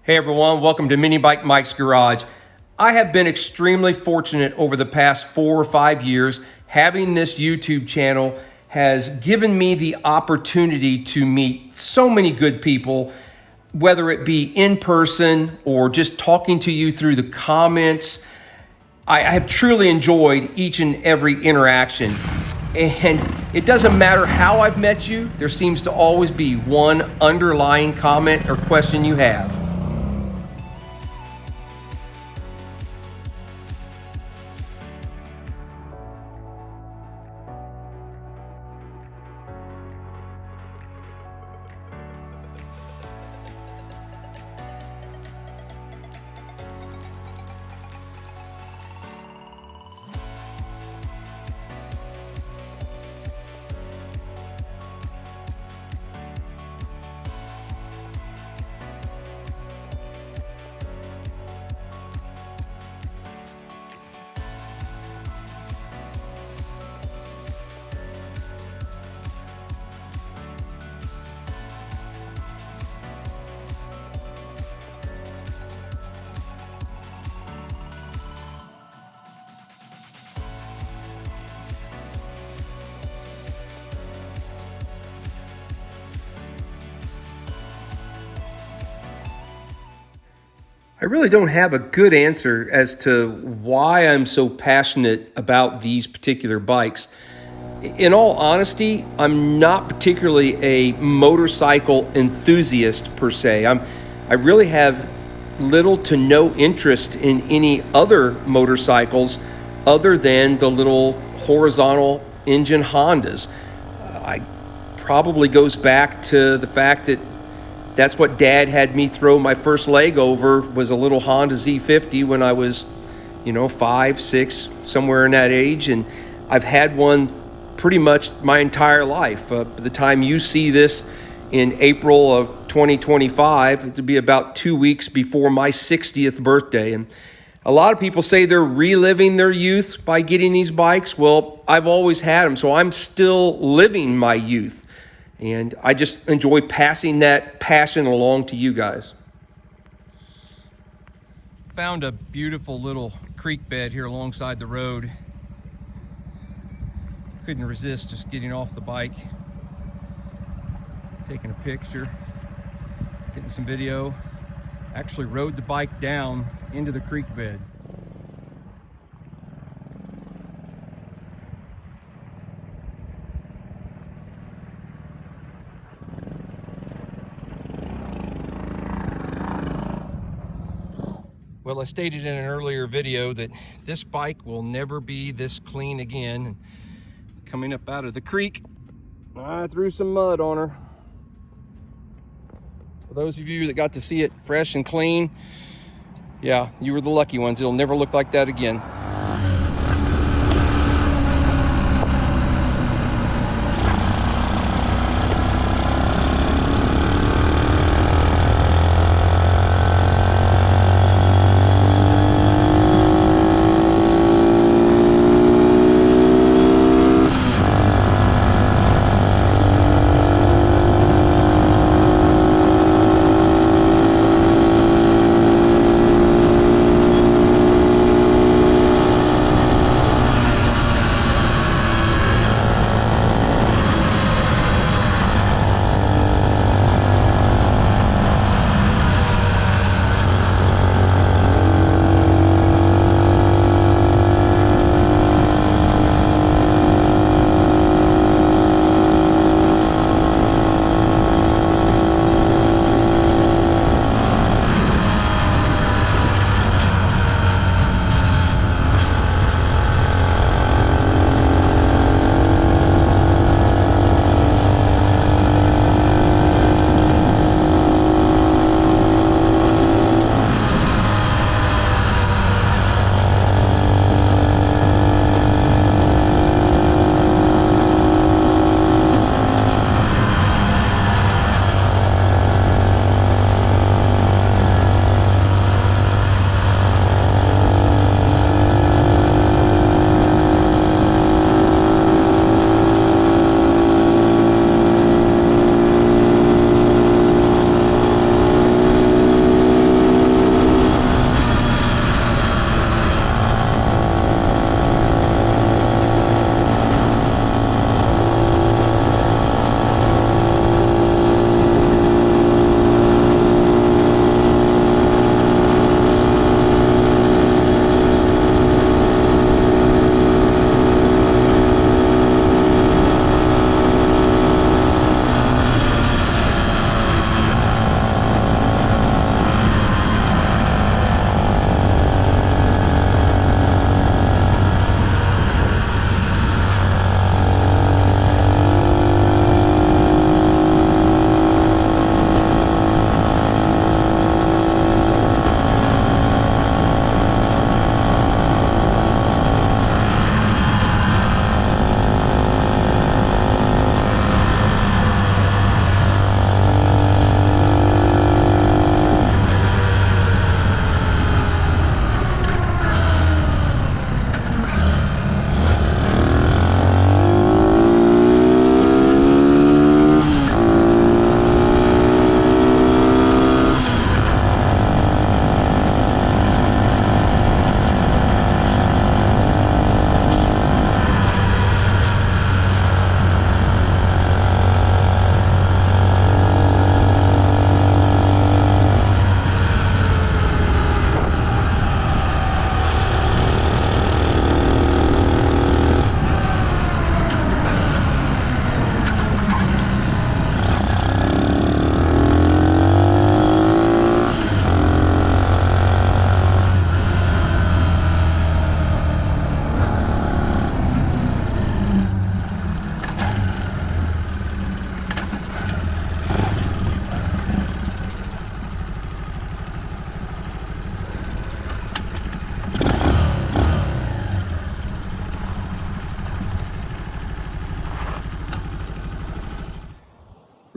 Hey everyone, welcome to Minibike Mike's Garage. I have been extremely fortunate over the past 4 or 5 years. Having this YouTube channel has given me the opportunity to meet so many good people, whether it be in person or just talking to you through the comments. I have truly enjoyed each and every interaction. And it doesn't matter how I've met you, there seems to always be one underlying comment or question you have. I really don't have a good answer as to why I'm so passionate about these particular bikes. In all honesty, I'm not particularly a motorcycle enthusiast per se. I really have little to no interest in any other motorcycles other than the little horizontal engine Hondas. I probably goes back to the fact that that's what Dad had me throw my first leg over, was a little Honda Z50 when I was, 5, 6, somewhere in that age. And I've had one pretty much my entire life. By the time you see this in April of 2025, it'll be about 2 weeks before my 60th birthday. And a lot of people say they're reliving their youth by getting these bikes. Well, I've always had them, so I'm still living my youth. And I just enjoy passing that passion along to you guys. Found a beautiful little creek bed here alongside the road. Couldn't resist just getting off the bike, taking a picture, getting some video. Actually rode the bike down into the creek bed. Well, I stated in an earlier video that this bike will never be this clean again. Coming up out of the creek, I threw some mud on her. For those of you that got to see it fresh and clean, yeah, you were the lucky ones. It'll never look like that again.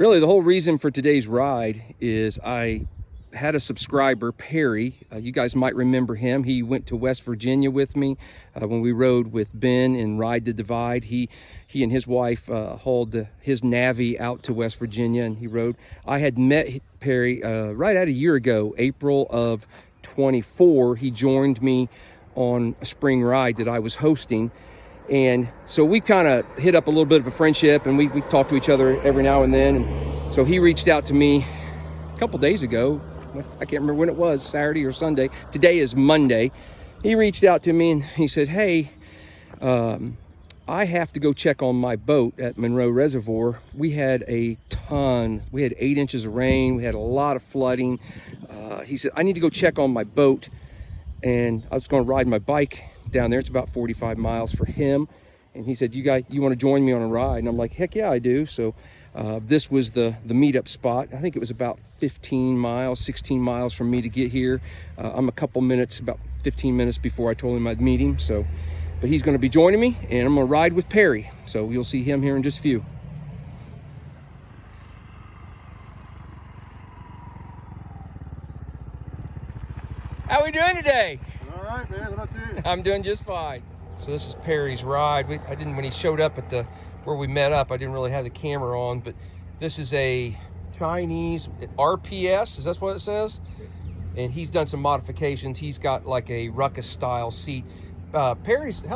Really, the whole reason for today's ride is I had a subscriber, Perry. You guys might remember him. He went to West Virginia with me when we rode with Ben and Ride the Divide. He and his wife hauled his Navi out to West Virginia, and he rode. I had met Perry right at a year ago, April of 24. He joined me on a spring ride that I was hosting. And so we kind of hit up a little bit of a friendship, and we talk to each other every now and then. And so he reached out to me a couple days ago. I can't remember when it was, Saturday or Sunday. Today is Monday. He reached out to me and he said, hey, I have to go check on my boat at Monroe Reservoir. We had 8 inches of rain. We had a lot of flooding. He said, I need to go check on my boat. And I was going to ride my bike down there. It's about 45 miles for him. And he said, you want to join me on a ride? And I'm like, heck yeah, I do. So this was the meetup spot. I think it was about 16 miles from me to get here. I'm a couple minutes, about 15 minutes before I told him I'd meet him. So, but he's going to be joining me, and I'm going to ride with Perry. So you'll see him here in just a few. How we doing today? All right, man. What about you? I'm doing just fine. So this is Perry's ride. When he showed up at where we met up, I didn't really have the camera on, but this is a Chinese RPS. Is that what it says? And he's done some modifications. He's got like a ruckus style seat. How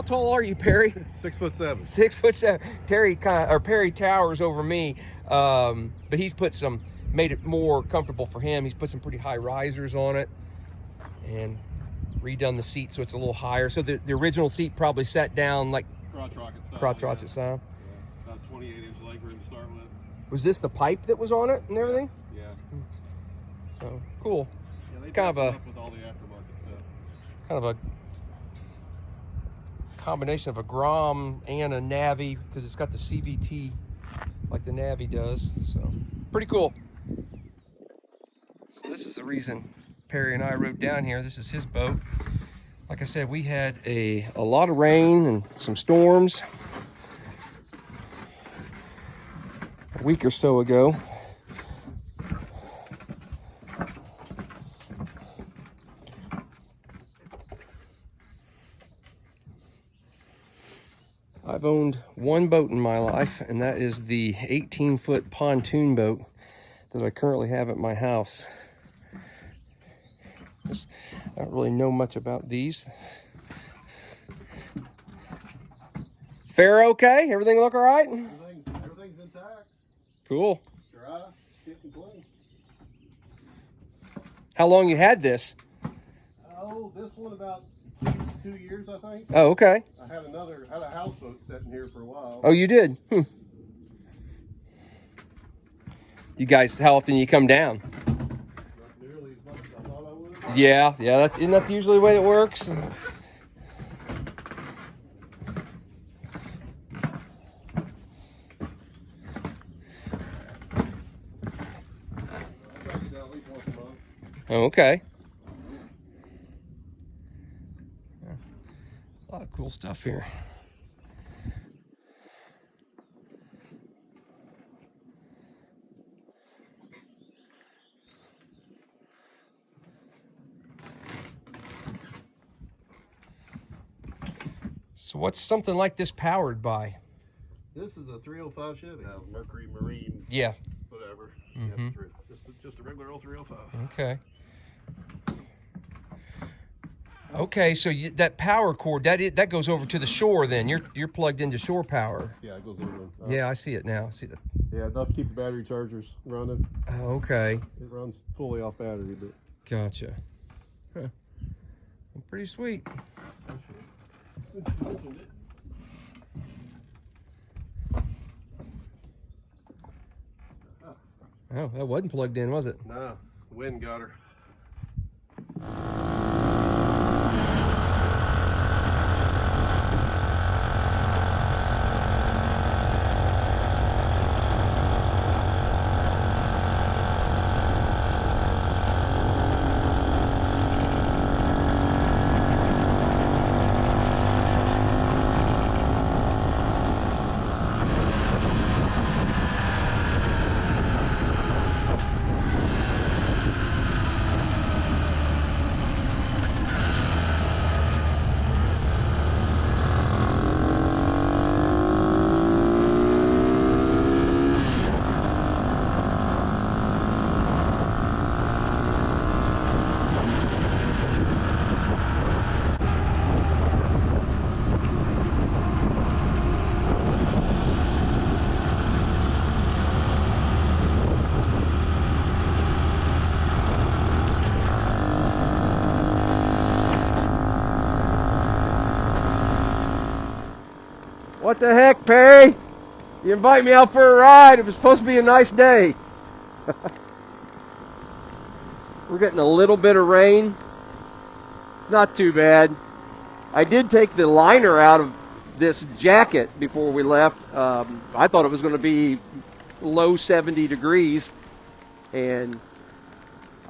tall are you, Perry? 6'7". 6'7". Perry towers over me, but he's made it more comfortable for him. He's put some pretty high risers on it and redone the seat so it's a little higher. So the original seat probably sat down like crotch rocket style. Yeah. About 28-inch leg room to start with. Was this the pipe that was on it and everything? Yeah. So cool. Yeah, they kind of a up with all the aftermarket stuff. Kind of a combination of a Grom and a Navi, because it's got the CVT like the Navi does. So pretty cool. So this is the reason Perry and I rode down here. This is his boat. Like I said, we had a lot of rain and some storms a week or so ago. I've owned one boat in my life, and that is the 18-foot pontoon boat that I currently have at my house. I don't really know much about these. Fair okay? Everything look all right? Everything's intact. Cool. Dry, fit and clean. How long you had this? Oh, this one about 2 years, I think. Oh, okay. I had a houseboat sitting here for a while. Oh, you did? You guys, how often you come down? Not nearly as much as I thought I would. Yeah, isn't that usually the way it works? Oh, okay. A lot of cool stuff here. So what's something like this powered by? This is a 305 Chevy. Mercury Marine. Yeah. Whatever. Mm-hmm. Yeah, just a regular old 305. Okay. Okay, so that power cord that goes over to the shore. Then you're plugged into shore power. Yeah, it goes over. Yeah, I see it now. I see that. Yeah, enough to keep the battery chargers running. Oh, okay. It runs fully off battery, but. Gotcha. Huh. Pretty sweet. Oh, that wasn't plugged in, was it? No, the wind got her. What the heck, Perry? You invite me out for a ride. It was supposed to be a nice day. We're getting a little bit of rain. It's not too bad. I did take the liner out of this jacket before we left. I thought it was going to be low 70 degrees, and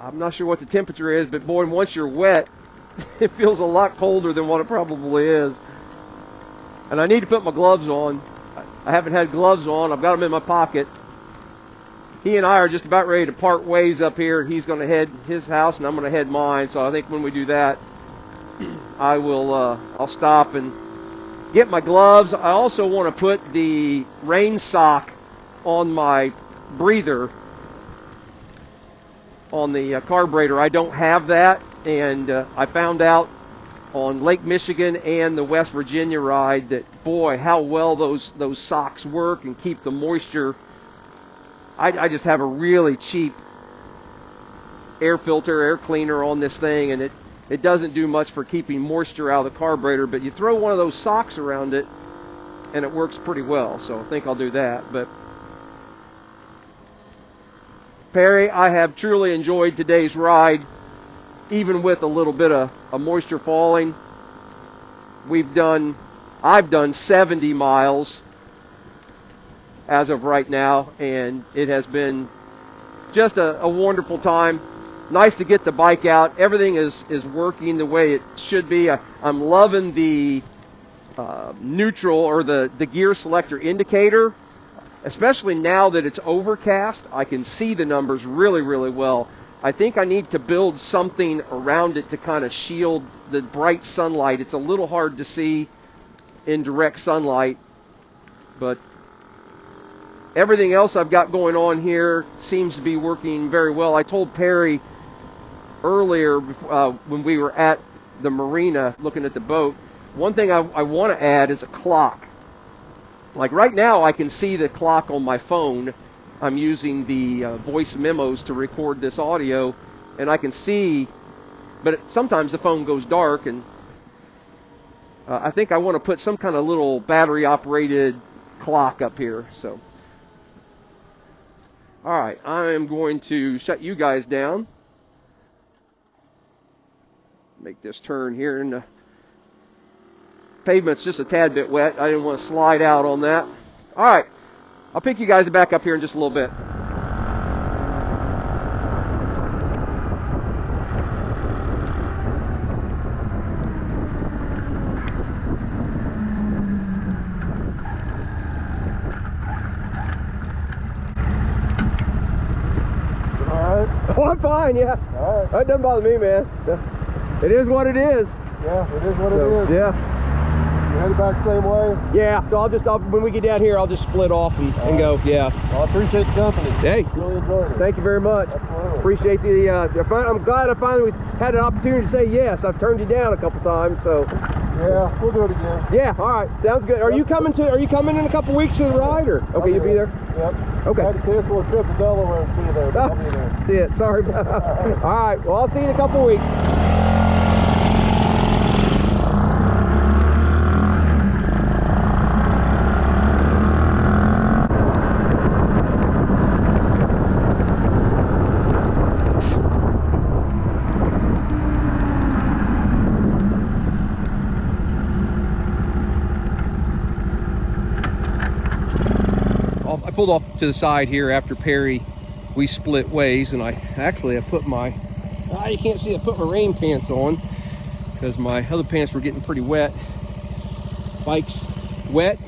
I'm not sure what the temperature is, but boy, once you're wet, it feels a lot colder than what it probably is. And I need to put my gloves on. I haven't had gloves on. I've got them in my pocket. He and I are just about ready to part ways up here. He's going to head his house, and I'm going to head mine. So I think when we do that, I'll stop and get my gloves. I also want to put the rain sock on my breather on the carburetor. I don't have that, and I found out on Lake Michigan and the West Virginia ride that, boy, how well those socks work and keep the moisture. I just have a really cheap air filter, air cleaner on this thing, and it doesn't do much for keeping moisture out of the carburetor, but you throw one of those socks around it and it works pretty well. So I think I'll do that. But Perry, I have truly enjoyed today's ride, even with a little bit of moisture falling. I've done 70 miles as of right now, and it has been just a wonderful time. Nice to get the bike out. Everything is working the way it should be. I'm loving the neutral or the gear selector indicator, especially now that it's overcast. I can see the numbers really, really well. I think I need to build something around it to kind of shield the bright sunlight. It's a little hard to see in direct sunlight, but everything else I've got going on here seems to be working very well. I told Perry earlier when we were at the marina looking at the boat, one thing I want to add is a clock. Like right now I can see the clock on my phone. I'm using the voice memos to record this audio, and I can see, but sometimes the phone goes dark, and I think I want to put some kind of little battery operated clock up here. So all right, I am going to shut you guys down. Make this turn here, and the pavement's just a tad bit wet. I didn't want to slide out on that. All right, I'll pick you guys back up here in just a little bit. Oh, I'm fine, yeah. All right. That doesn't bother me, man. It is what it is. Yeah, it is what it is. Yeah. You headed back the same way? Yeah, so when we get down here, I'll just split off and go, yeah. Well, I appreciate the company. Hey. Really enjoyed it. Thank you very much. Absolutely. Appreciate I'm glad I finally had an opportunity to say yes. I've turned you down a couple times, so. Yeah, we'll do it again. Yeah, all right, sounds good. Are you coming in a couple weeks to the ride, or? Okay, you'll be there? Yep. Okay. I had to cancel a trip to Delaware and be there, but I'll be there. See it, sorry about it. All right, well, I'll see you in a couple weeks. I pulled off to the side here after Perry. We split ways, and I put my, you can't see, I put my rain pants on because my other pants were getting pretty wet. Bike's wet,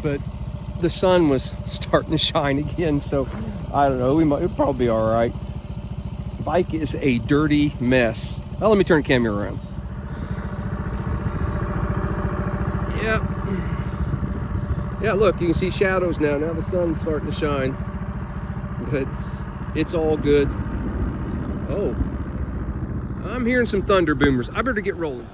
but the sun was starting to shine again, so I don't know, it'll probably be all right. The bike is a dirty mess. Well, let me turn the camera around. Yep. Yeah, look, you can see shadows now. Now the sun's starting to shine. But it's all good. Oh, I'm hearing some thunder boomers. I better get rolling.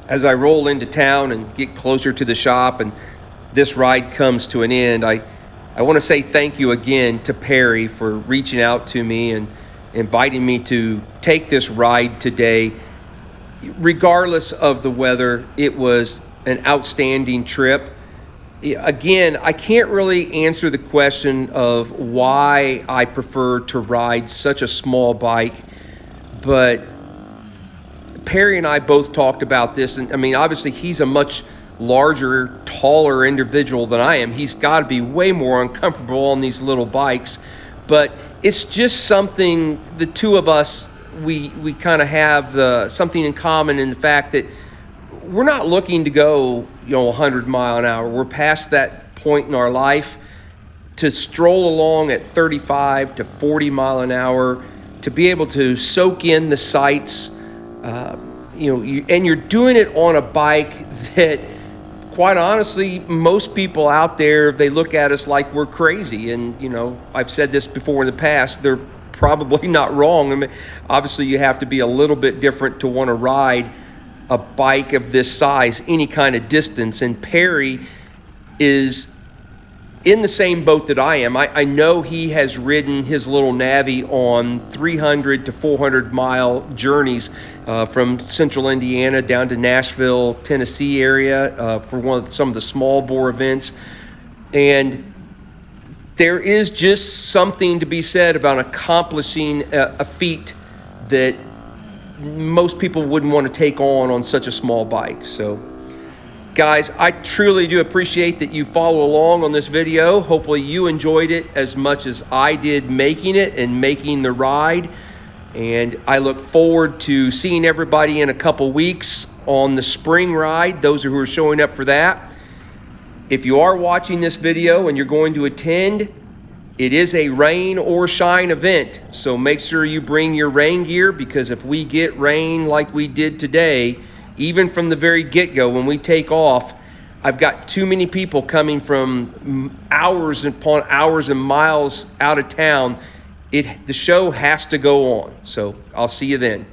As I roll into town and get closer to the shop and this ride comes to an end, I want to say thank you again to Perry for reaching out to me and inviting me to take this ride today. regardless of the weather, it was an outstanding trip. Again, I can't really answer the question of why I prefer to ride such a small bike, but Perry and I both talked about this, and I mean, obviously he's a much larger, taller individual than I am. He's got to be way more uncomfortable on these little bikes, but it's just something, the two of us, we kind of have something in common in the fact that we're not looking to go 100 mile an hour. We're past that point in our life. To stroll along at 35 to 40 mile an hour, to be able to soak in the sights, and you're doing it on a bike that, quite honestly, most people out there, they look at us like we're crazy. And, I've said this before in the past, they're probably not wrong. I mean, obviously you have to be a little bit different to want to ride a bike of this size, any kind of distance. And Perry is in the same boat that I am. I know he has ridden his little Navi on 300 to 400 mile journeys from central Indiana down to Nashville, Tennessee area for some of the small bore events. And there is just something to be said about accomplishing a feat that most people wouldn't want to take on such a small bike. So, guys, I truly do appreciate that you follow along on this video. Hopefully you enjoyed it as much as I did making it and making the ride. And I look forward to seeing everybody in a couple weeks on the spring ride, those who are showing up for that. If you are watching this video and you're going to attend, it is a rain or shine event. So make sure you bring your rain gear, because if we get rain like we did today, even from the very get-go when we take off, I've got too many people coming from hours upon hours and miles out of town. The show has to go on. So I'll see you then.